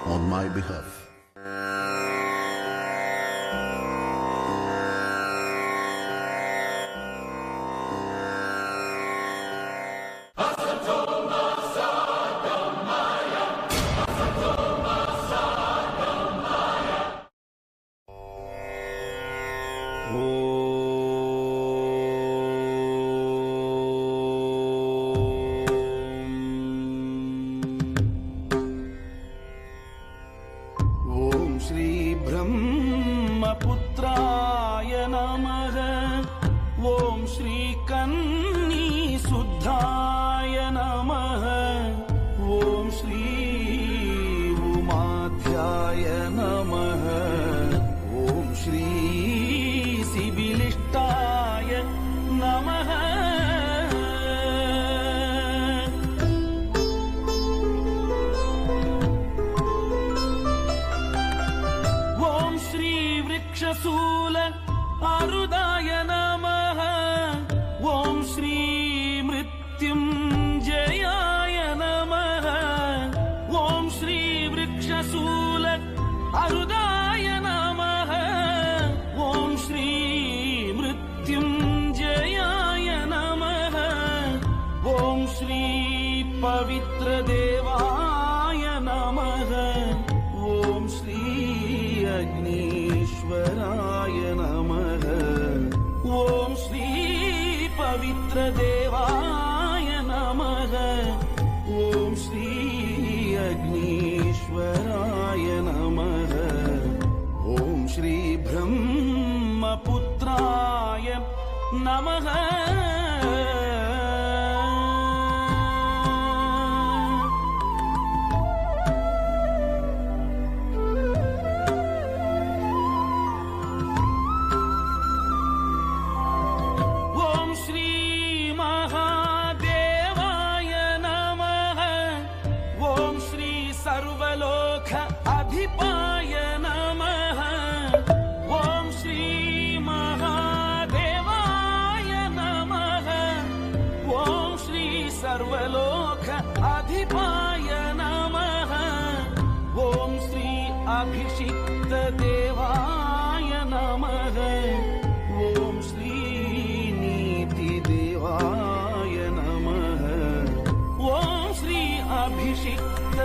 on my behalf. Shri ब्रह्मपुत्राय नमः। ओम श्री कन्नी शुद्धाय नमः। ओम श्री उमाध्याय नमः। ओम श्री शिबिलिष्टाय नमः। शूल आरुदाय नमः। ओम श्री मृत्युंजयाय नमः। ओम श्री वृक्षशूल आरुदाय नमः। ओम श्री मृत्युंजयाय नमः। ओम श्री पवित्र देवाय नमः। ओम श्री अग्नीश्वराय नमः। ओम श्री पवित्र देवाय नमः। ओम श्री अग्नीश्वराय नमः। ओम श्री ब्रह्मपुत्राय नमः। सर्वलोक अधिपाय नमः। ओम श्री महादेवाय नमः। ओम श्री सर्वलोक अधिपाय नमः। ओम श्री अभिषिक्त देवाय नमः। ओम श्री नीति देवाय नमः। ओम श्री अभिषिक्त